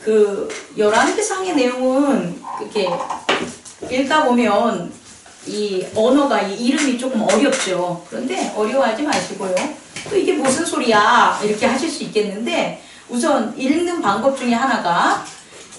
그 열왕기상의 내용은 이렇게 읽다 보면 이 언어가 이 이름이 조금 어렵죠. 그런데 어려워하지 마시고요. 또 이게 무슨 소리야 이렇게 하실 수 있겠는데 우선 읽는 방법 중에 하나가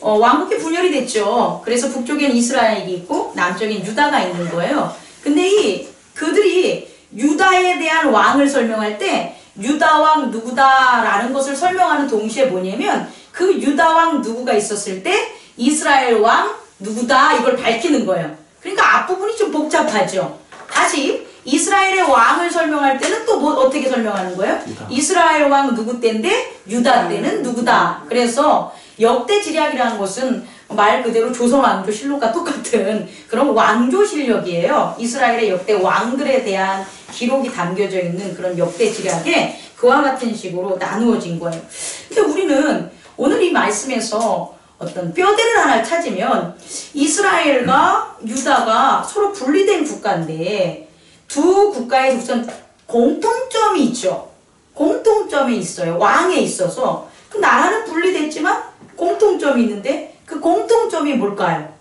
왕국이 분열이 됐죠. 그래서 북쪽엔 이스라엘이 있고 남쪽엔 유다가 있는 거예요. 근데 그들이 유다에 대한 왕을 설명할 때 유다 왕 누구다라는 것을 설명하는 동시에 뭐냐면 그 유다 왕 누구가 있었을 때 이스라엘 왕 누구다 이걸 밝히는 거예요. 그러니까 앞부분이 좀 복잡하죠. 다시 이스라엘의 왕을 설명할 때는 또 뭐 어떻게 설명하는 거예요? 유다. 이스라엘 왕 누구 때인데 유다 때는 누구다. 그래서 역대지략이라는 것은 말 그대로 조선 왕조실록과 똑같은 그런 왕조실력이에요. 이스라엘의 역대 왕들에 대한 기록이 담겨져 있는 그런 역대지략에 그와 같은 식으로 나누어진 거예요. 근데 우리는 오늘 이 말씀에서 어떤 뼈대를 하나 찾으면 이스라엘과 유다가 서로 분리된 국가인데 두 국가에 우선 공통점이 있죠. 공통점이 있어요. 왕에 있어서. 그 나라는 분리됐지만 공통점이 있는데 그 공통점이 뭘까요?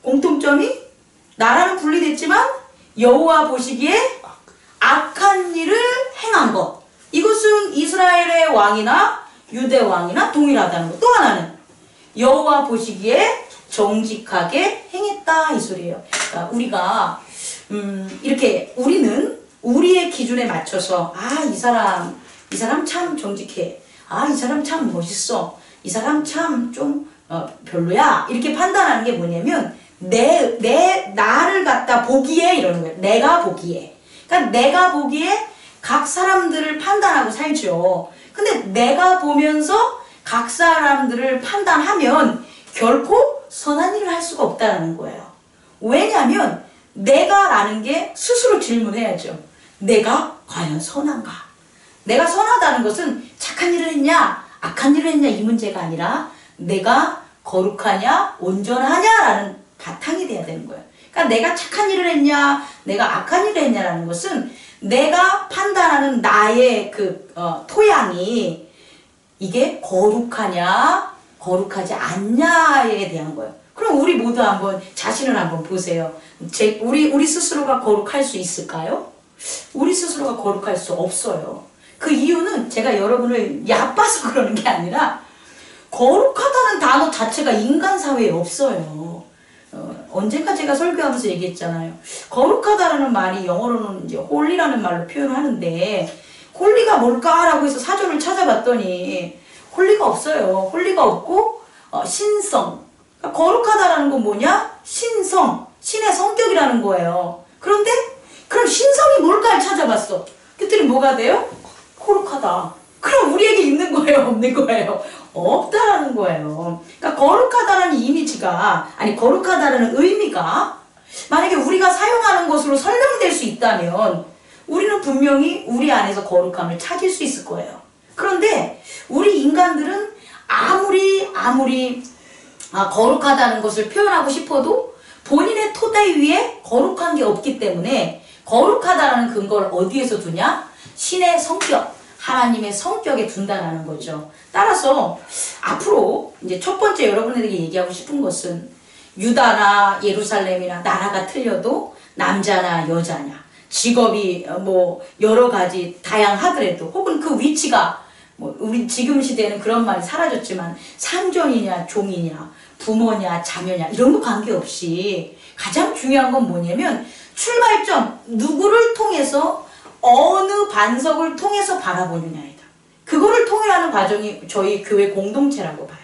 공통점이 나라는 분리됐지만 여호와 보시기에 악한 일을 행한 것. 이것은 이스라엘의 왕이나 유대 왕이나 동일하다는 것. 또 하나는 여호와 보시기에 정직하게 행했다 이 소리예요. 그러니까 우리가 이렇게 우리는 우리의 기준에 맞춰서 이 사람 참 정직해. 이 사람 참 멋있어. 이 사람 참 좀 별로야. 이렇게 판단하는 게 뭐냐면 나를 갖다 보기에 이러는 거예요. 내가 보기에. 그러니까 내가 보기에 각 사람들을 판단하고 살죠. 근데 내가 보면서 각 사람들을 판단하면 결코 선한 일을 할 수가 없다는 거예요. 왜냐하면 내가라는 게 스스로 질문해야죠. 내가 과연 선한가? 내가 선하다는 것은 착한 일을 했냐 악한 일을 했냐 이 문제가 아니라 내가 거룩하냐 온전하냐라는 바탕이 돼야 되는 거예요. 그러니까 내가 착한 일을 했냐 내가 악한 일을 했냐라는 것은 내가 판단하는 나의 토양이 이게 거룩하냐 거룩하지 않냐에 대한 거예요. 그럼 우리 모두 한번 자신을 한번 보세요. 우리 스스로가 거룩할 수 있을까요? 우리 스스로가 거룩할 수 없어요. 그 이유는 제가 여러분을 얕봐서 그러는 게 아니라 거룩하다는 단어 자체가 인간 사회에 없어요. 언젠가 제가 설교하면서 얘기했잖아요. 거룩하다라는 말이 영어로는 이제 홀리라는 말로 표현하는데 홀리가 뭘까라고 해서 사전을 찾아봤더니 홀리가 없어요. 홀리가 없고 신성. 그러니까 거룩하다라는 건 뭐냐? 신성. 신의 성격이라는 거예요. 그런데 그럼 신성이 뭘까를 찾아봤어. 그랬더니 뭐가 돼요? 거룩하다. 그럼 우리에게 있는 거예요? 없는 거예요? 없다라는 거예요. 그러니까 거룩하다라는 이미지가 거룩하다라는 의미가 만약에 우리가 사용하는 것으로 설명될 수 있다면 우리는 분명히 우리 안에서 거룩함을 찾을 수 있을 거예요. 그런데 우리 인간들은 아무리 거룩하다는 것을 표현하고 싶어도 본인의 토대 위에 거룩한 게 없기 때문에 거룩하다라는 근거를 어디에서 두냐? 신의 성격, 하나님의 성격에 둔다라는 거죠. 따라서 앞으로 이제 첫 번째 여러분에게 얘기하고 싶은 것은 유다나 예루살렘이나 나라가 틀려도 남자나 여자냐 직업이 여러 가지 다양하더라도 혹은 그 위치가 우리 지금 시대에는 그런 말이 사라졌지만 상전이냐 종이냐 부모냐 자녀냐 이런 거 관계없이 가장 중요한 건 뭐냐면 출발점 누구를 통해서 어느 반석을 통해서 바라보느냐이다. 그거를 통일하는 과정이 저희 교회 공동체라고 봐요.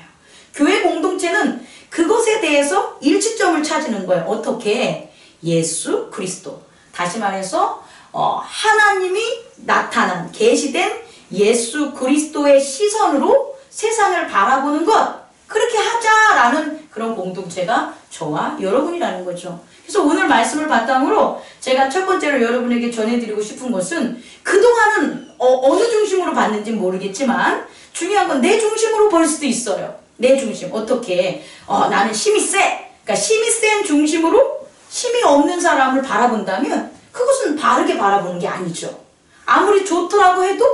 교회 공동체는 그것에 대해서 일치점을 찾는 거예요. 어떻게? 예수 그리스도. 다시 말해서 하나님이 나타난 계시된 예수 그리스도의 시선으로 세상을 바라보는 것. 그렇게 하자라는 그런 공동체가 저와 여러분이라는 거죠. 그래서 오늘 말씀을 바탕으로 제가 첫 번째로 여러분에게 전해드리고 싶은 것은 그동안은 어느 중심으로 봤는지 모르겠지만 중요한 건 내 중심으로 볼 수도 있어요. 내 중심. 어떻게? 나는 힘이 세. 그러니까 힘이 센 중심으로 힘이 없는 사람을 바라본다면 그것은 바르게 바라보는 게 아니죠. 아무리 좋더라고 해도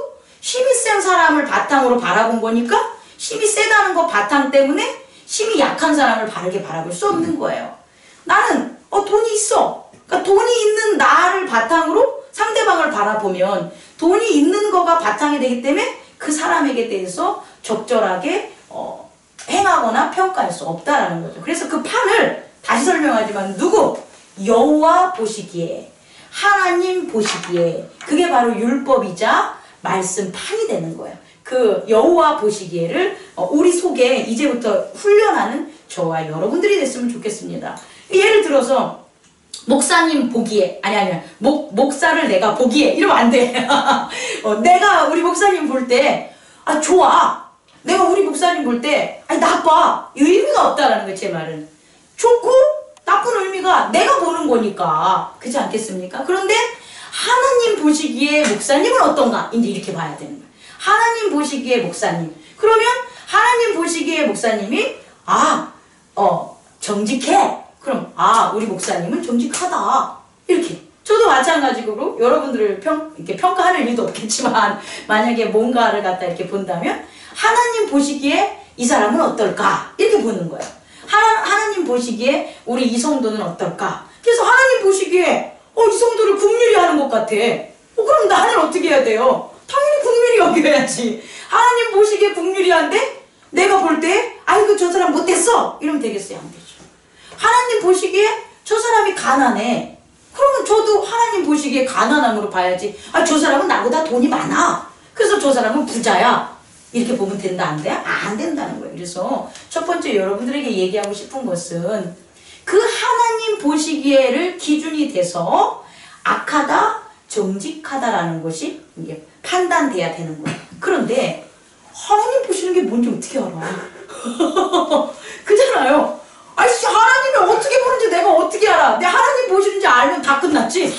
힘이 센 사람을 바탕으로 바라본 거니까 힘이 세다는 거 바탕 때문에 힘이 약한 사람을 바르게 바라볼 수 없는 거예요. 나는 돈이 있어. 그러니까 돈이 있는 나를 바탕으로 상대방을 바라보면 돈이 있는 거가 바탕이 되기 때문에 그 사람에게 대해서 적절하게 행하거나 평가할 수 없다라는 거죠. 그래서 그 판을 다시 설명하지만 누구? 여호와 보시기에, 하나님 보시기에, 그게 바로 율법이자 말씀판이 되는 거예요. 그 여호와 보시기에를 우리 속에 이제부터 훈련하는 저와 여러분들이 됐으면 좋겠습니다. 예를 들어서 목사님 보기에, 아니 목사를 내가 보기에 이러면 안 돼. 내가 우리 목사님 볼 때 좋아. 내가 우리 목사님 볼 때 나빠. 의미가 없다라는 거예요. 제 말은 좋고 나쁜 의미가 내가 보는 거니까, 그렇지 않겠습니까? 그런데 하나님 보시기에 목사님은 어떤가? 이제 이렇게 봐야 되는 거예요. 하나님 보시기에 목사님. 그러면 하나님 보시기에 목사님이 정직해. 그럼 우리 목사님은 정직하다. 이렇게. 저도 마찬가지로 여러분들을 이렇게 평가하는 일도 없겠지만 만약에 뭔가를 갖다 이렇게 본다면 하나님 보시기에 이 사람은 어떨까? 이렇게 보는 거예요. 하나님 보시기에 우리 이 성도는 어떨까? 그래서 하나님 보시기에 이 성도를 긍휼히 하는 것 같아. 그럼 나는 어떻게 해야 돼요? 당연히 긍휼히 여겨야지. 하나님 보시기에 긍휼히 한데 내가 볼 때 아이고 저 사람 못됐어 이러면 되겠어요? 안 되죠. 하나님 보시기에 저 사람이 가난해. 그러면 저도 하나님 보시기에 가난함으로 봐야지. 저 사람은 나보다 돈이 많아. 그래서 저 사람은 부자야. 이렇게 보면 된다 안 돼? 안 된다는 거예요. 그래서 첫 번째 여러분들에게 얘기하고 싶은 것은 그 하나님 보시기에를 기준이 돼서 악하다, 정직하다라는 것이 이게 판단돼야 되는 거예요. 그런데 하나님 보시는 게 뭔지 어떻게 알아? 그잖아요. 하나님이 어떻게 보는지 내가 어떻게 알아? 내 하나님 보시는지 알면 다 끝났지?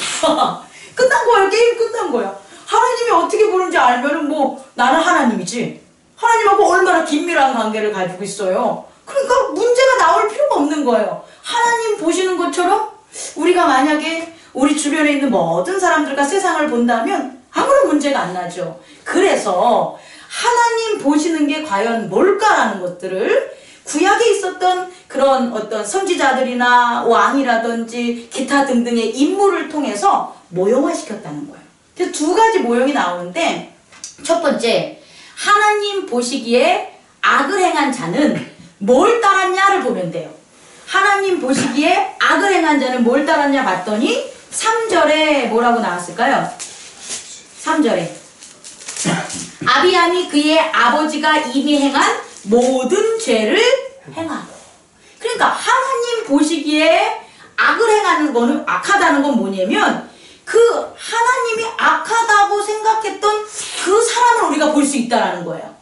끝난 거예요. 게임 끝난 거야. 하나님이 어떻게 보는지 알면은 나는 하나님이지. 하나님하고 얼마나 긴밀한 관계를 가지고 있어요. 그러니까 문제가 나올 필요가 없는 거예요. 하나님 보시는 것처럼 우리가 만약에 우리 주변에 있는 모든 사람들과 세상을 본다면 아무런 문제가 안 나죠. 그래서 하나님 보시는 게 과연 뭘까라는 것들을 구약에 있었던 그런 어떤 선지자들이나 왕이라든지 기타 등등의 인물을 통해서 모형화시켰다는 거예요. 그래서 두 가지 모형이 나오는데, 첫 번째, 하나님 보시기에 악을 행한 자는 뭘 따랐냐를 보면 돼요. 하나님 보시기에 악을 행한 자는 뭘 따랐냐 봤더니 3절에 뭐라고 나왔을까요? 3절에 아비암이 그의 아버지가 이미 행한 모든 죄를 행하고. 그러니까 하나님 보시기에 악을 행하는 거는, 악하다는 건 뭐냐면 그 하나님이 악하다고 생각했던 그 사람을 우리가 볼 수 있다는 거예요.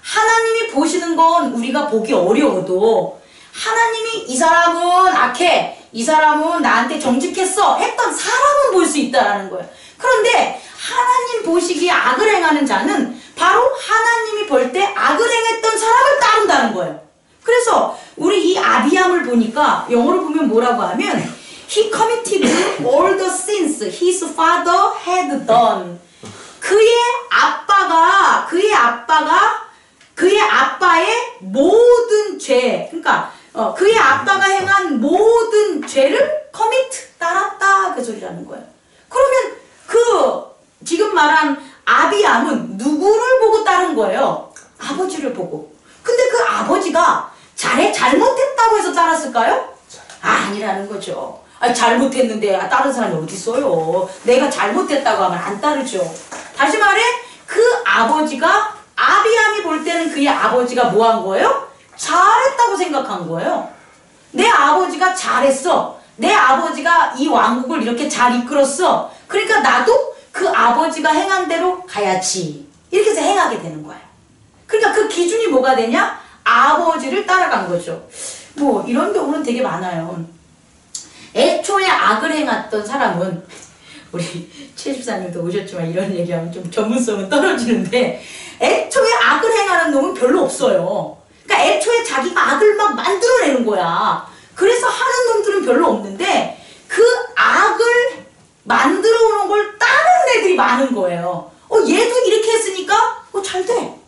하나님이 보시는 건 우리가 보기 어려워도 하나님이 이 사람은 악해, 이 사람은 나한테 정직했어 했던 사람은 볼 수 있다는 거예요. 그런데 하나님 보시기에 악을 행하는 자는 바로 하나님이 볼 때 악을 행했던 사람을 따른다는 거예요. 그래서 우리 이 아비암을 보니까 영어로 보면 뭐라고 하면 He committed all the sins his father had done. 그의 아빠의 모든 죄, 그러니까 그의 아빠가 행한 모든 죄를 commit, 따랐다, 그 소리라는 거예요. 그러면 지금 말한 아비암은 누구를 보고 따른 거예요? 아버지를 보고. 근데 그 아버지가 잘못했다고 해서 따랐을까요? 아니라는 거죠. 잘못했는데 다른 사람이 어디 있어요? 내가 잘못했다고 하면 안 따르죠. 다시 말해, 그 아버지가, 아비암이 볼 때는 그의 아버지가 뭐 한 거예요? 잘했다고 생각한 거예요. 내 아버지가 잘했어. 내 아버지가 이 왕국을 이렇게 잘 이끌었어. 그러니까 나도 그 아버지가 행한 대로 가야지. 이렇게 해서 행하게 되는 거예요. 그러니까 그 기준이 뭐가 되냐? 아버지를 따라간 거죠. 이런 경우는 되게 많아요. 애초에 악을 행했던 사람은, 우리 최 집사님도 오셨지만 이런 얘기하면 좀 전문성은 떨어지는데, 애초에 악을 행하는 놈은 별로 없어요. 그러니까 애초에 자기가 악을 막 만들어내는 거야. 그래서 하는 놈들은 별로 없는데 그 악을 만들어 오는 걸 따르는 애들이 많은 거예요. 얘도 이렇게 했으니까 잘 돼.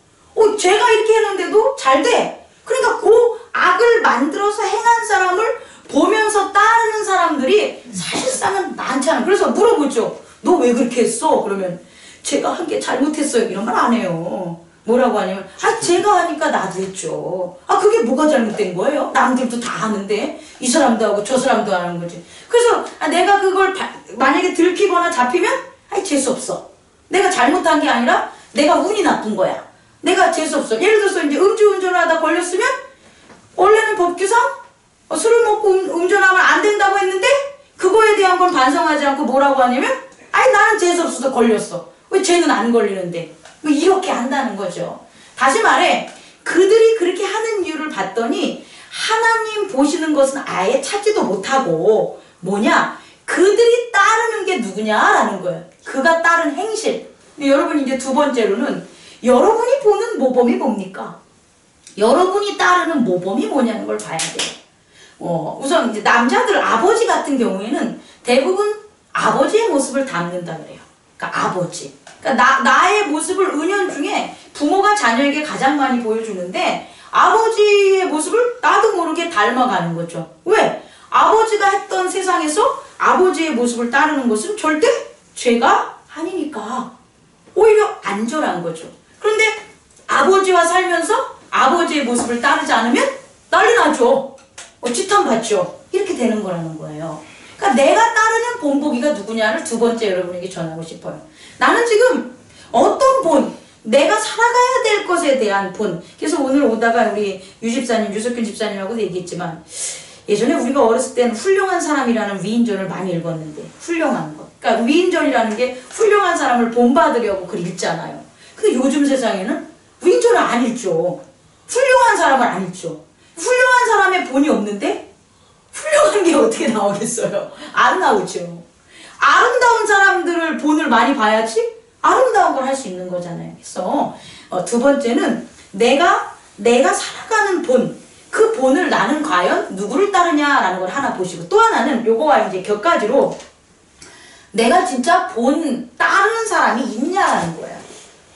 제가 이렇게 했는데도 잘 돼. 그러니까 그 악을 만들어서 행한 사람을 보면서 따르는 사람들이 사실상은 많잖아. 그래서 물어보죠. 너 왜 그렇게 했어? 그러면 제가 한 게 잘못했어요. 이런 말 안 해요. 뭐라고 하냐면 제가 하니까 나도 했죠. 그게 뭐가 잘못된 거예요? 남들도 다 하는데 이 사람도 하고 저 사람도 하는 거지. 그래서 내가 그걸 만약에 들키거나 잡히면 재수없어. 내가 잘못한 게 아니라 내가 운이 나쁜 거야. 내가 재수없어. 예를 들어서 이제 음주운전을 하다 걸렸으면 원래는 법규상 술을 먹고 운전하면 안 된다고 했는데 그거에 대한 건 반성하지 않고 뭐라고 하냐면 나는 재수없어서 걸렸어. 왜 쟤는 안 걸리는데? 뭐 이렇게 한다는 거죠. 다시 말해 그들이 그렇게 하는 이유를 봤더니 하나님 보시는 것은 아예 찾지도 못하고 뭐냐? 그들이 따르는 게 누구냐라는 거예요. 그가 따른 행실. 여러분 이제 두 번째로는 여러분이 보는 모범이 뭡니까? 여러분이 따르는 모범이 뭐냐는 걸 봐야 돼요. 우선 이제 남자들 아버지 같은 경우에는 대부분 아버지의 모습을 닮는다 그래요. 그러니까 아버지. 그러니까 나의 모습을 은연중에 부모가 자녀에게 가장 많이 보여주는데 아버지의 모습을 나도 모르게 닮아가는 거죠. 왜? 아버지가 했던 세상에서 아버지의 모습을 따르는 것은 절대 죄가 아니니까 오히려 안전한 거죠. 그런데 아버지와 살면서 아버지의 모습을 따르지 않으면 난리 나죠. 지탄받죠. 이렇게 되는 거라는 거예요. 그러니까 내가 따르는 본보기가 누구냐를 두 번째 여러분에게 전하고 싶어요. 나는 지금 어떤 본, 내가 살아가야 될 것에 대한 본. 그래서 오늘 오다가 우리 유집사님, 유석균 집사님하고도 얘기했지만 예전에 우리가 어렸을 때는 훌륭한 사람이라는 위인전을 많이 읽었는데 훌륭한 것. 그러니까 위인전이라는 게 훌륭한 사람을 본받으려고 그걸 읽잖아요. 근데 요즘 세상에는 위인전을 안 읽죠. 훌륭한 사람을 안 읽죠. 훌륭한 사람의 본이 없는데 훌륭한 게 어떻게 나오겠어요? 안 나오죠. 아름다운 사람들을 본을 많이 봐야지 아름다운 걸 할 수 있는 거잖아요. 그래서 두 번째는 내가 살아가는 본, 그 본을 나는 과연 누구를 따르냐라는 걸 하나 보시고 또 하나는 요거와 이제 격가지로 내가 진짜 본 따르는 사람이 있냐라는 거예요.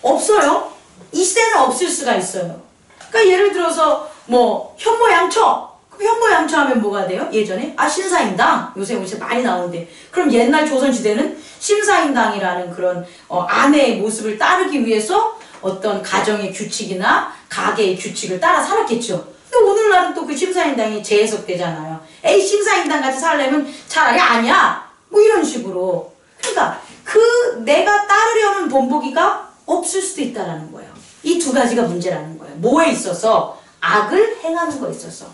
없어요. 이 시대는 없을 수가 있어요. 그러니까 예를 들어서 뭐 현모양처. 현모양처하면 뭐가 돼요? 예전에 신사임당 요새 많이 나오는데 그럼 옛날 조선시대는 심사임당이라는 그런 아내의 모습을 따르기 위해서 어떤 가정의 규칙이나 가계의 규칙을 따라 살았겠죠. 근데 오늘날은 또 그 심사임당이 재해석되잖아요. 에이 심사임당 같이 살려면 차라리 아니야 뭐 이런 식으로. 그러니까 내가 따르려는 본보기가 없을 수도 있다라는 거예요. 이 두 가지가 문제라는 거예요. 뭐에 있어서? 악을 행하는 거에 있어서.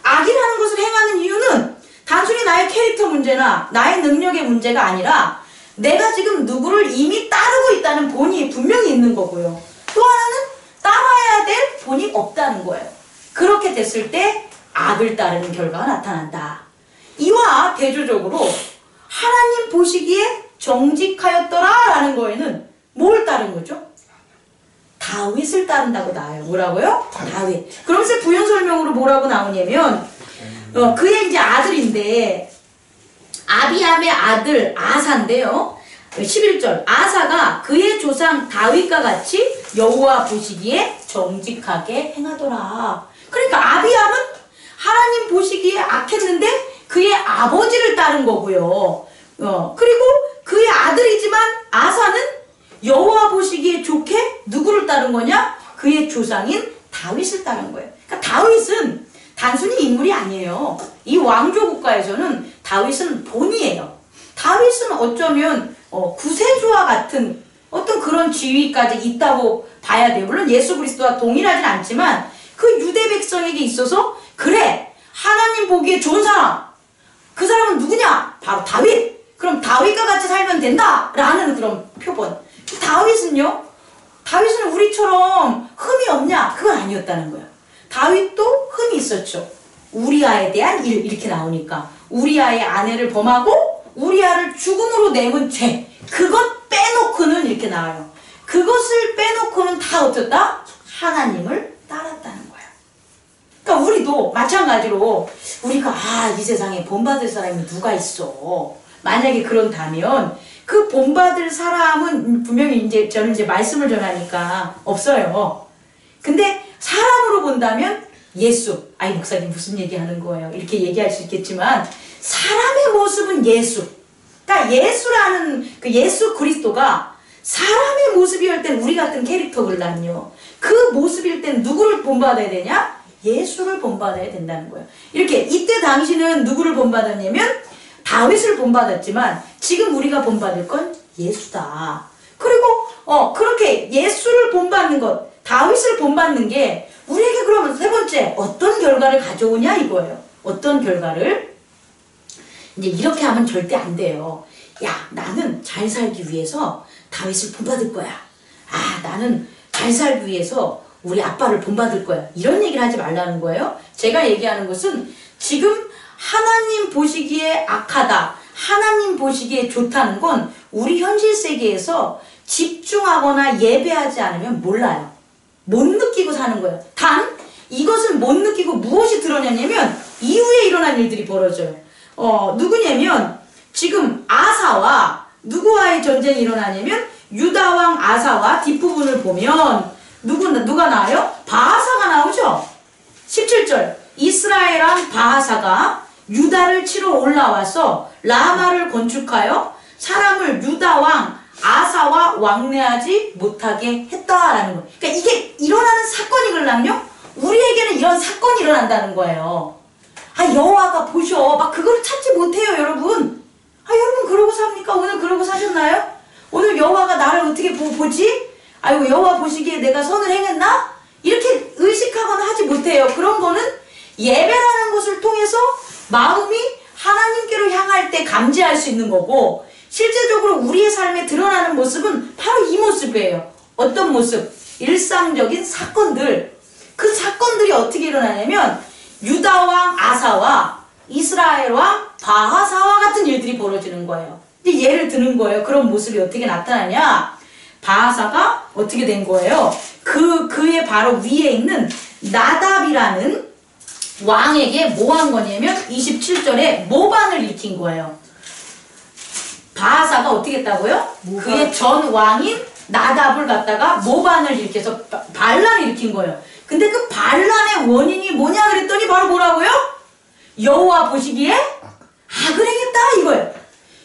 악이라는 것을 행하는 이유는 단순히 나의 캐릭터 문제나 나의 능력의 문제가 아니라 내가 지금 누구를 이미 따르고 있다는 본이 분명히 있는 거고요. 또 하나는 따라야 될 본이 없다는 거예요. 그렇게 됐을 때 악을 따르는 결과가 나타난다. 이와 대조적으로 하나님 보시기에 정직하였더라 라는 거에는 뭘 따른 거죠? 다윗을 따른다고 나와요. 뭐라고요? 다윗. 그러면서 부연 설명으로 뭐라고 나오냐면 그의 이제 아들인데 아비암의 아들 아사인데요. 11절 아사가 그의 조상 다윗과 같이 여호와 보시기에 정직하게 행하더라. 그러니까 아비암은 하나님 보시기에 악했는데 그의 아버지를 따른 거고요. 그리고 그의 아들이지만 아사는 여호와 보시기에 좋게 누구를 따른 거냐? 그의 조상인 다윗을 따른 거예요. 그러니까 다윗은 단순히 인물이 아니에요. 이 왕조 국가에서는 다윗은 본이에요. 다윗은 어쩌면 구세주와 같은 어떤 그런 지위까지 있다고 봐야 돼요. 물론 예수 그리스도와 동일하진 않지만 그 유대 백성에게 있어서 그래 하나님 보기에 좋은 사람 그 사람은 누구냐? 바로 다윗. 그럼 다윗과 같이 살면 된다 라는 그런 표본. 다윗은 우리처럼 흠이 없냐? 그건 아니었다는 거야. 다윗도 흠이 있었죠. 우리아에 대한 일 이렇게 나오니까 우리아의 아내를 범하고 우리아를 죽음으로 내몬 죄 그것 빼놓고는 이렇게 나와요. 그것을 빼놓고는 다 어떻다? 하나님을 따랐다는 거야. 그러니까 우리도 마찬가지로 우리가 이 세상에 본받을 사람이 누가 있어? 만약에 그런다면 그 본받을 사람은 분명히 저는 말씀을 전하니까 없어요. 근데 사람으로 본다면 예수. 아이 목사님 무슨 얘기하는 거예요? 이렇게 얘기할 수 있겠지만 사람의 모습은 예수. 그러니까 예수라는 그 예수 그리스도가 사람의 모습이올 땐 우리 같은 캐릭터를요. 그 모습일 땐 누구를 본받아야 되냐? 예수를 본받아야 된다는 거예요. 이렇게 이때 당시는 누구를 본받았냐면 다윗을 본받았지만 지금 우리가 본받을 건 예수다. 그리고 그렇게 예수를 본받는 것, 다윗을 본받는 게 우리에게 그러면 세 번째 어떤 결과를 가져오냐 이거예요. 어떤 결과를? 이제 이렇게 하면 절대 안 돼요. 야, 나는 잘 살기 위해서 다윗을 본받을 거야. 아, 나는 잘 살기 위해서 우리 아빠를 본받을 거야. 이런 얘기를 하지 말라는 거예요. 제가 얘기하는 것은 지금 하나님 보시기에 악하다, 하나님 보시기에 좋다는 건 우리 현실 세계에서 집중하거나 예배하지 않으면 몰라요. 못 느끼고 사는 거예요. 단 이것을 못 느끼고 무엇이 드러나냐면 이후에 일어난 일들이 벌어져요. 누구냐면 지금 아사와 누구와의 전쟁이 일어나냐면 유다왕 아사와 뒷부분을 보면 누가 나와요? 바하사가 나오죠. 17절 이스라엘 왕 바하사가 유다를 치러 올라와서 라마를 건축하여 사람을 유다왕 아사와 왕래하지 못하게 했다라는 거예요. 그러니까 이게 일어나는 사건이 그러면요 우리에게는 이런 사건이 일어난다는 거예요. 아, 여호와가 보셔. 막 그걸 찾지 못해요, 여러분. 아, 여러분 그러고 삽니까? 오늘 그러고 사셨나요? 오늘 여호와가 나를 어떻게 보지? 아이고, 여호와 보시기에 내가 선을 행했나? 이렇게 의식하거나 하지 못해요. 그런 거는 예배라는 것을 통해서 마음이 하나님께로 향할 때 감지할 수 있는 거고, 실제적으로 우리의 삶에 드러나는 모습은 바로 이 모습이에요. 어떤 모습? 일상적인 사건들. 그 사건들이 어떻게 일어나냐면 유다왕 아사와 이스라엘 왕 바하사와 같은 일들이 벌어지는 거예요. 이제 예를 드는 거예요. 그런 모습이 어떻게 나타나냐? 바하사가 어떻게 된 거예요? 그의 바로 위에 있는 나답이라는 왕에게 뭐 한 거냐면 27절에 모반을 일으킨 거예요. 바하사가 어떻게 했다고요? 그의 전 왕인 나답을 갖다가 모반을 일으켜서 반란을 일으킨 거예요. 근데 그 반란의 원인이 뭐냐 그랬더니 바로 뭐라고요? 여호와 보시기에 악을 행했다 이거예요.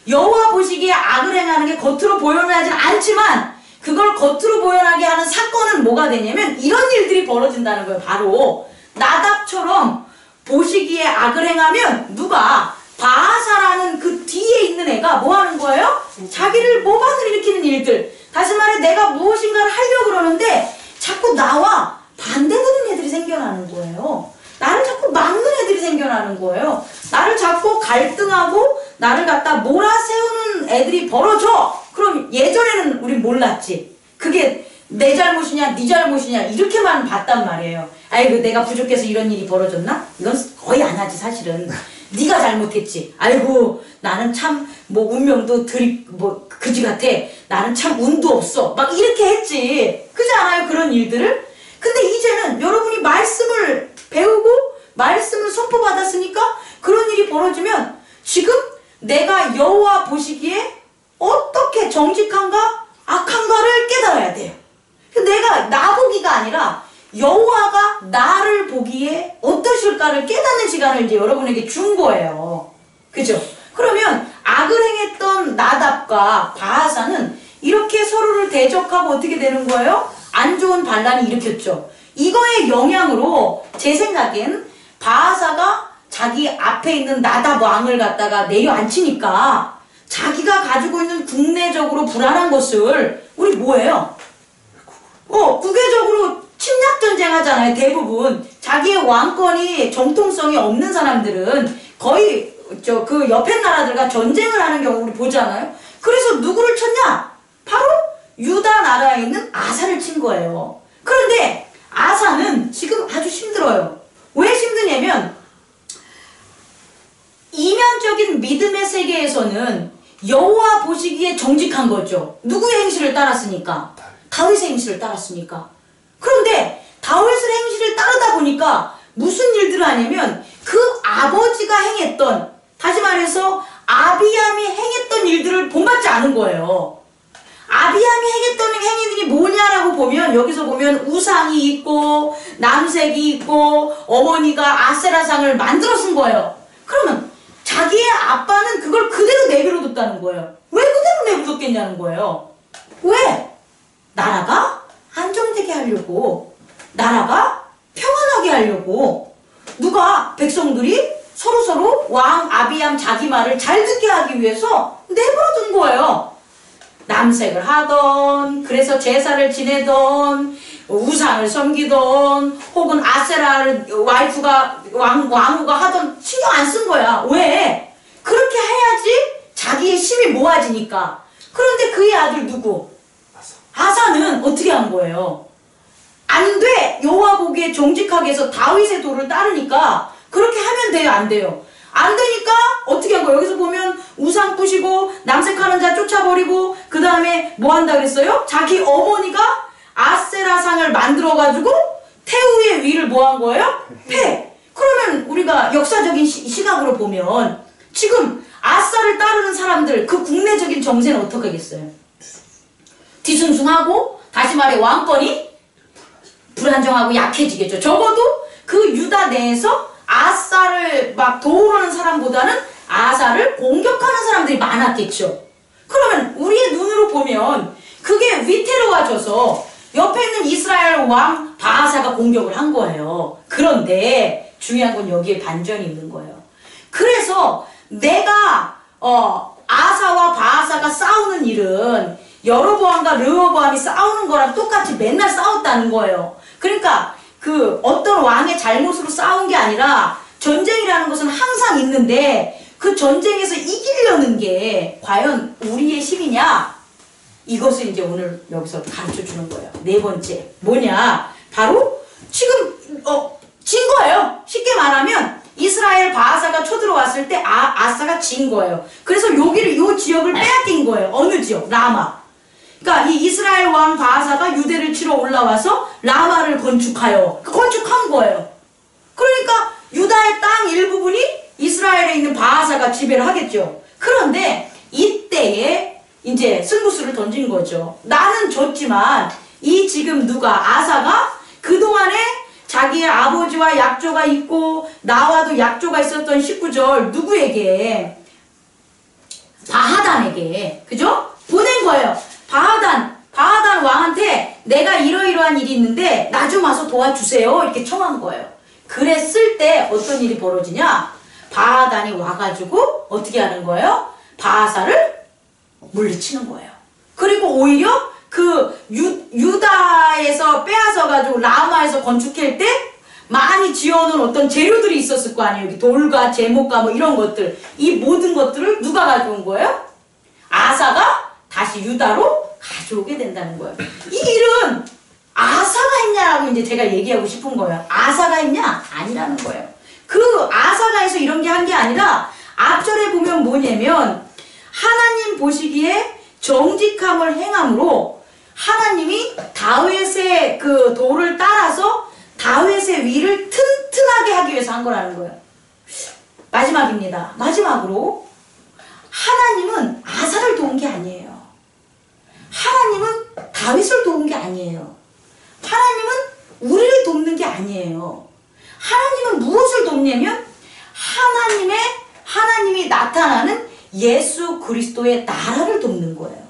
여호와 보시기에 악을 행하는 게 겉으로 보여나진 않지만 그걸 겉으로 보여나게 하는 사건은 뭐가 되냐면 이런 일들이 벌어진다는 거예요. 바로 나답처럼 보시기에 악을 행하면 누가 바하사라는 그 뒤에 있는 애가 뭐 하는 거예요? 자기를 모반을 일으키는 일들. 다시 말해 내가 무엇인가를 하려고 그러는데 자꾸 나와 반대되는 애들이 생겨나는 거예요. 나를 자꾸 막는 애들이 생겨나는 거예요. 나를 자꾸 갈등하고 나를 갖다 몰아세우는 애들이 벌어져. 그럼 예전에는 우린 몰랐지. 그게 내 잘못이냐 네 잘못이냐 이렇게만 봤단 말이에요. 아이고 내가 부족해서 이런 일이 벌어졌나? 이건 거의 안 하지 사실은. 네가 잘못했지. 아이고 나는 참 뭐 운명도 그지 같아. 나는 참 운도 없어. 막 이렇게 했지. 그지 않아요? 그런 일들을? 근데 이제는 여러분이 말씀을 배우고 말씀을 선포받았으니까 그런 일이 벌어지면 지금 내가 여호와 보시기에 어떻게 정직한가 악한가를 깨달아야 돼요. 내가 나 보기가 아니라 여호와가 나를 보기에 어떠실까를 깨닫는 시간을 이제 여러분에게 준 거예요. 그죠? 그러면 악을 행했던 나답과 바하사는 이렇게 서로를 대적하고 어떻게 되는 거예요? 안 좋은 반란이 일으켰죠. 이거의 영향으로 제 생각엔 바하사가 자기 앞에 있는 나답 왕을 갖다가 내려앉히니까 자기가 가지고 있는 국내적으로 불안한 것을 우리 뭐예요? 국외적으로 침략전쟁 하잖아요. 대부분 자기의 왕권이 정통성이 없는 사람들은 거의 그 옆에 나라들과 전쟁을 하는 경우 우리 보잖아요. 그래서 누구를 쳤냐? 바로 유다 나라에 있는 아사를 친 거예요. 그런데 아사는 지금 아주 힘들어요. 왜 힘드냐면 이면적인 믿음의 세계에서는 여호와 보시기에 정직한 거죠. 누구의 행실을 따랐으니까? 다윗의 행실을 따랐으니까. 그런데 다윗의 행실을 따르다 보니까 무슨 일들을 하냐면 그 아버지가 행했던, 다시 말해서 아비암이 행했던 일들을 본받지 않은 거예요. 아비함이 행했던 행위들이 뭐냐라고 보면 여기서 보면 우상이 있고 남색이 있고 어머니가 아세라상을 만들어 쓴 거예요. 그러면 자기의 아빠는 그걸 그대로 내버려뒀다는 거예요. 왜 그대로 내버려뒀겠냐는 거예요. 왜? 나라가 안정되게 하려고, 나라가 평안하게 하려고, 누가 백성들이 서로서로 왕 아비함 자기 말을 잘 듣게 하기 위해서 내버려둔 거예요. 남색을 하던, 그래서 제사를 지내던, 우상을 섬기던, 혹은 아세라를 와이프가 왕후가 하던 신경 안 쓴 거야. 왜? 그렇게 해야지 자기의 힘이 모아지니까. 그런데 그의 아들 누구? 아사는 어떻게 한 거예요? 안 돼! 여호와 보기에 정직하게 해서 다윗의 도를 따르니까 그렇게 하면 돼요? 안 돼요? 안 되니까 어떻게 한 거예요? 여기서 보면 우상 부시고 남색하는 자 쫓아버리고 그 다음에 뭐 한다 그랬어요? 자기 어머니가 아세라상을 만들어가지고 태우의 위를 뭐 한 거예요? 패! 그러면 우리가 역사적인 시각으로 보면 지금 아사를 따르는 사람들 그 국내적인 정세는 어떻게 하겠어요? 뒤숭숭하고 다시 말해 왕권이 불안정하고 약해지겠죠. 적어도 그 유다 내에서 아사를 막 도우려는 사람보다는 아사를 공격하는 사람들이 많았겠죠. 그러면 우리의 눈으로 보면 그게 위태로워져서 옆에 있는 이스라엘 왕 바하사가 공격을 한 거예요. 그런데 중요한 건 여기에 반전이 있는 거예요. 그래서 내가 아사와 바하사가 싸우는 일은 여로보암과 르호보암이 싸우는 거랑 똑같이 맨날 싸웠다는 거예요. 그러니까 그 어떤 왕의 잘못으로 싸운 게 아니라 전쟁이라는 것은 항상 있는데 그 전쟁에서 이기려는 게 과연 우리의 힘이냐? 이것을 이제 오늘 여기서 가르쳐 주는 거예요. 네 번째 뭐냐? 바로 지금 진 거예요. 쉽게 말하면 이스라엘 바하사가 쳐들어왔을 때 아사가 진 거예요. 그래서 요 지역을 빼앗긴 거예요. 어느 지역? 라마. 그러니까 이 이스라엘 왕 바하사가 유대를 치러 올라와서 라마를 건축한 거예요. 그러니까 유다의 땅 일부분이 이스라엘에 있는 바하사가 지배를 하겠죠. 그런데 이때에 이제 승부수를 던진 거죠. 나는 졌지만 이 지금 누가 아사가 그동안에 자기의 아버지와 약조가 있고 나와도 약조가 있었던 19절 누구에게? 바하단에게, 그죠? 보낸 거예요. 바하단 왕한테 내가 이러이러한 일이 있는데 나 좀 와서 도와주세요 이렇게 청한 거예요. 그랬을 때 어떤 일이 벌어지냐? 바하단이 와가지고 어떻게 하는 거예요? 바하사를 물리치는 거예요. 그리고 오히려 그 유다에서 빼앗아가지고 라마에서 건축할 때 많이 지어놓은 어떤 재료들이 있었을 거 아니에요. 여기 돌과 제목과 뭐 이런 것들, 이 모든 것들을 누가 가져온 거예요? 아사가 다시 유다로 가져오게 된다는 거예요. 이 일은 아사가 했냐라고 이제 제가 얘기하고 싶은 거예요. 아사가 했냐? 아니라는 거예요. 그 아사가 해서 이런 게 한 게 아니라 앞절에 보면 뭐냐면 하나님 보시기에 정직함을 행함으로 하나님이 다윗의 그 도를 따라서 다윗의 위를 튼튼하게 하기 위해서 한 거라는 거예요. 마지막입니다. 마지막으로 하나님은 아사를 도운 게 아니에요. 하나님은 다윗을 도운 게 아니에요. 하나님은 우리를 돕는 게 아니에요. 하나님은 무엇을 돕냐면 하나님이 나타나는 예수 그리스도의 나라를 돕는 거예요.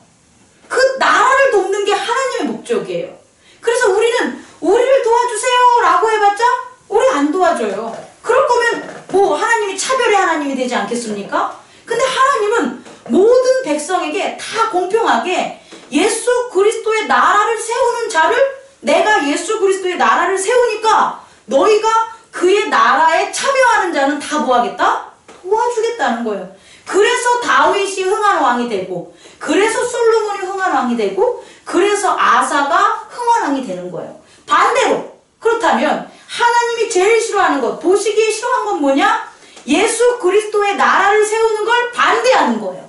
그 나라를 돕는 게 하나님의 목적이에요. 그래서 우리는 우리를 도와주세요 라고 해봤자 우리 안 도와줘요. 그럴 거면 뭐 하나님이 차별의 하나님이 되지 않겠습니까? 근데 하나님은 모든 백성에게 다 공평하게 예수 그리스도의 나라를 세우는 자를 내가 예수 그리스도의 나라를 세우니까 너희가 그의 나라에 참여하는 자는 다 뭐하겠다? 도와주겠다는 거예요. 그래서 다윗이 흥한 왕이 되고 그래서 솔로몬이 흥한 왕이 되고 그래서 아사가 흥한 왕이 되는 거예요. 반대로 그렇다면 하나님이 제일 싫어하는 것, 보시기에 싫어하는 건 뭐냐? 예수 그리스도의 나라를 세우는 걸 반대하는 거예요.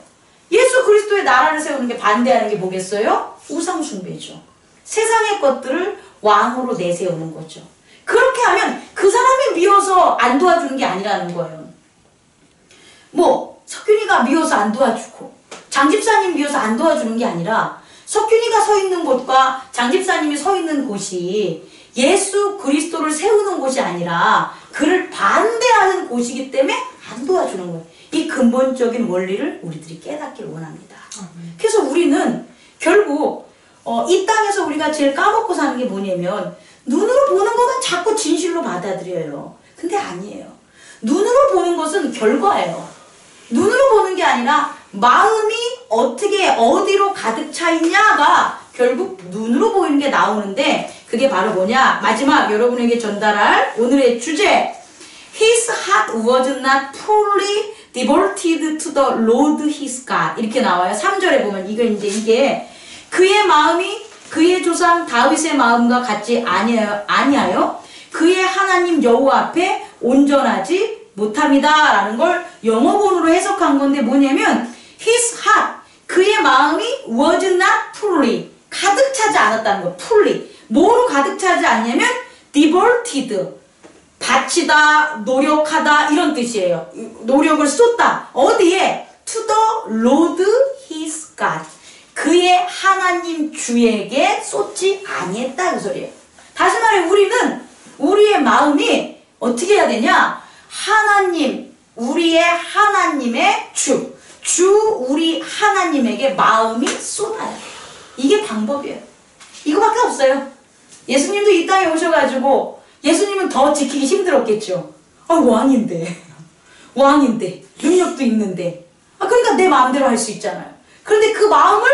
예수 그리스도의 나라를 세우는 게 반대하는 게 뭐겠어요? 우상숭배죠. 세상의 것들을 왕으로 내세우는 거죠. 그렇게 하면 그 사람이 미워서 안 도와주는 게 아니라는 거예요. 뭐 석균이가 미워서 안 도와주고 장 집사님 미워서 안 도와주는 게 아니라 석균이가 서 있는 곳과 장집사님이 서 있는 곳이 예수 그리스도를 세우는 곳이 아니라 그를 반대하는 곳이기 때문에 안 도와주는 거예요. 이 근본적인 원리를 우리들이 깨닫기를 원합니다. 그래서 우리는 결국 이 땅에서 우리가 제일 까먹고 사는 게 뭐냐면 눈으로 보는 것은 자꾸 진실로 받아들여요. 근데 아니에요. 눈으로 보는 것은 결과예요. 눈으로 보는 게 아니라 마음이 어떻게 어디로 가득 차 있냐가 결국 눈으로 보이는 게 나오는데 그게 바로 뭐냐? 마지막 여러분에게 전달할 오늘의 주제. His heart was not fully devoted to the Lord his God. 이렇게 나와요. 3절에 보면 이게 그의 마음이 그의 조상 다윗의 마음과 같지 아니하여 그의 하나님 여호와 앞에 온전하지 못합니다. 라는 걸 영어본으로 해석한 건데 뭐냐면 His heart, 그의 마음이 was not fully, 가득 차지 않았다는 거. fully. 뭐로 가득 차지 않냐면 devoted, 바치다, 노력하다 이런 뜻이에요. 노력을 쏟다. 어디에? To the Lord his God. 그의 하나님 주에게 쏟지 아니했다 그 소리예요. 다시 말해 우리는 우리의 마음이 어떻게 해야 되냐? 하나님, 우리의 하나님의 주 우리 하나님에게 마음이 쏟아야 돼요. 이게 방법이에요. 이거밖에 없어요. 예수님도 이 땅에 오셔가지고 예수님은 더 지키기 힘들었겠죠. 왕인데 능력도 있는데 그러니까 내 마음대로 할 수 있잖아요. 그런데 그 마음을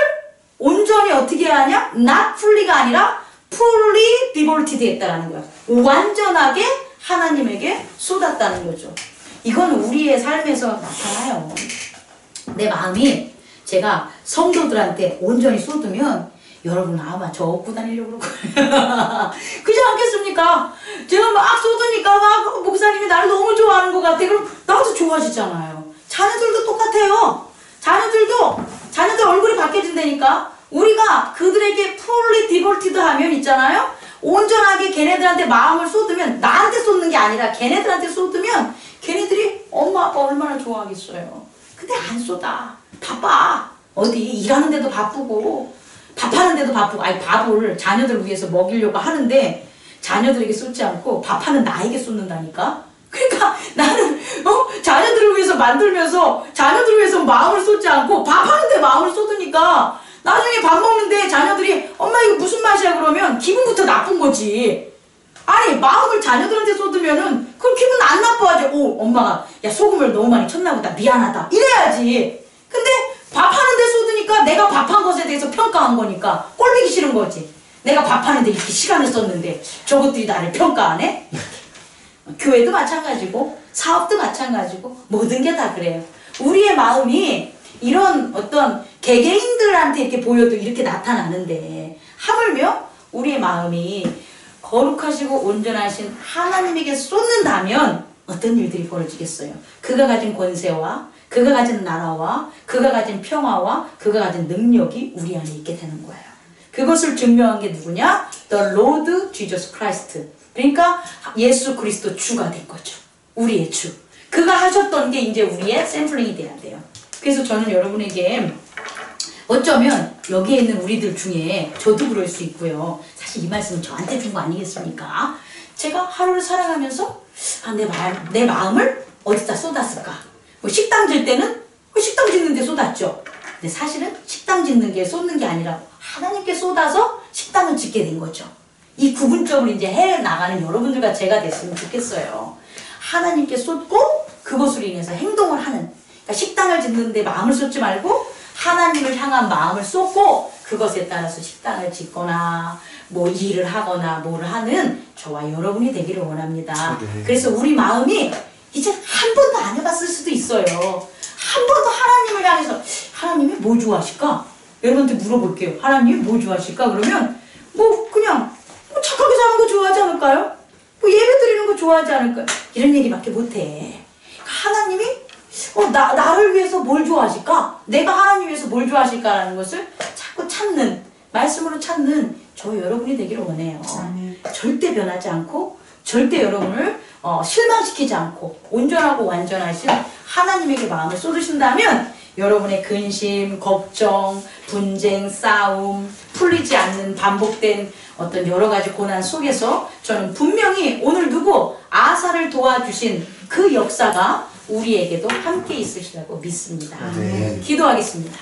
온전히 어떻게 하냐? not fully가 아니라 fully devoted 했다라는 거야. 완전하게 하나님에게 쏟았다는 거죠. 이건 우리의 삶에서 나타나요. 내 마음이 제가 성도들한테 온전히 쏟으면 여러분 아마 저 업고 다니려고 그럴 거예요. 그렇지 않겠습니까? 제가 막 쏟으니까 막 목사님이 나를 너무 좋아하는 것 같아. 그럼 나도 좋아지잖아요. 자녀들도 똑같아요. 자녀들 얼굴이 바뀌어진다니까. 우리가 그들에게 fully devoted 하면 있잖아요. 온전하게 걔네들한테 마음을 쏟으면 나한테 쏟는 게 아니라 걔네들한테 쏟으면 걔네들이 엄마 아빠 얼마나 좋아하겠어요. 근데 안 쏟아. 바빠. 어디 일하는데도 바쁘고 밥하는데도 바쁘고 밥을 자녀들 위해서 먹이려고 하는데 자녀들에게 쏟지 않고 밥하는 나에게 쏟는다니까. 그러니까 나는 자녀들을 위해서 만들면서 자녀들을 위해서 마음을 쏟지 않고 밥하는데 마음을 쏟으니까 나중에 밥 먹는데 자녀들이 엄마 이거 무슨 맛이야 그러면 기분부터 나쁜 거지. 아니 마음을 자녀들한테 쏟으면은 그럼 기분 안 나빠하지. 엄마가 야 소금을 너무 많이 쳤나 보다 미안하다 이래야지. 근데 밥하는데 쏟으니까 내가 밥한 것에 대해서 평가한 거니까 꼴보기 싫은 거지. 내가 밥하는데 이렇게 시간을 썼는데 저것들이 나를 평가하네? 교회도 마찬가지고 사업도 마찬가지고 모든 게 다 그래요. 우리의 마음이 이런 어떤 개개인들한테 이렇게 보여도 이렇게 나타나는데 하물며 우리의 마음이 거룩하시고 온전하신 하나님에게 쏟는다면 어떤 일들이 벌어지겠어요? 그가 가진 권세와 그가 가진 나라와 그가 가진 평화와 그가 가진 능력이 우리 안에 있게 되는 거예요. 그것을 증명한 게 누구냐? The Lord Jesus Christ. 그러니까 예수 그리스도 주가 된 거죠. 우리의 주. 그가 하셨던 게 이제 우리의 샘플링이 돼야 돼요. 그래서 저는 여러분에게 어쩌면 여기에 있는 우리들 중에 저도 그럴 수 있고요. 사실 이 말씀은 저한테 준 거 아니겠습니까? 제가 하루를 살아가면서 내 마음을 어디다 쏟았을까? 식당 질 때는 식당 짓는 데 쏟았죠. 근데 사실은 식당 짓는 게 쏟는 게 아니라 하나님께 쏟아서 식당을 짓게 된 거죠. 이 구분점을 이제 해 나가는 여러분들과 제가 됐으면 좋겠어요. 하나님께 쏟고 그것으로 인해서 행동을 하는. 그러니까 식당을 짓는데 마음을 쏟지 말고 하나님을 향한 마음을 쏟고 그것에 따라서 식당을 짓거나 뭐 일을 하거나 뭐를 하는 저와 여러분이 되기를 원합니다. 네. 그래서 우리 마음이 이제 한 번도 안 해봤을 수도 있어요. 한 번도 하나님을 향해서 하나님이 뭐 좋아하실까? 여러분한테 물어볼게요. 하나님이 뭐 좋아하실까? 그러면 그냥 착하게 사는 거 좋아하지 않을까요? 예배 드리는 거 좋아하지 않을까요? 이런 얘기밖에 못해. 하나님이 나를 위해서 뭘 좋아하실까? 내가 하나님 위해서 뭘 좋아하실까라는 것을 자꾸 찾는, 말씀으로 찾는 저 여러분이 되기를 원해요. 절대 변하지 않고 절대 여러분을 실망시키지 않고 온전하고 완전하신 하나님에게 마음을 쏟으신다면 여러분의 근심, 걱정, 분쟁, 싸움, 풀리지 않는 반복된 어떤 여러 가지 고난 속에서 저는 분명히 오늘 누구? 아사를 도와주신 그 역사가 우리에게도 함께 있으시라고 믿습니다. 네. 기도하겠습니다.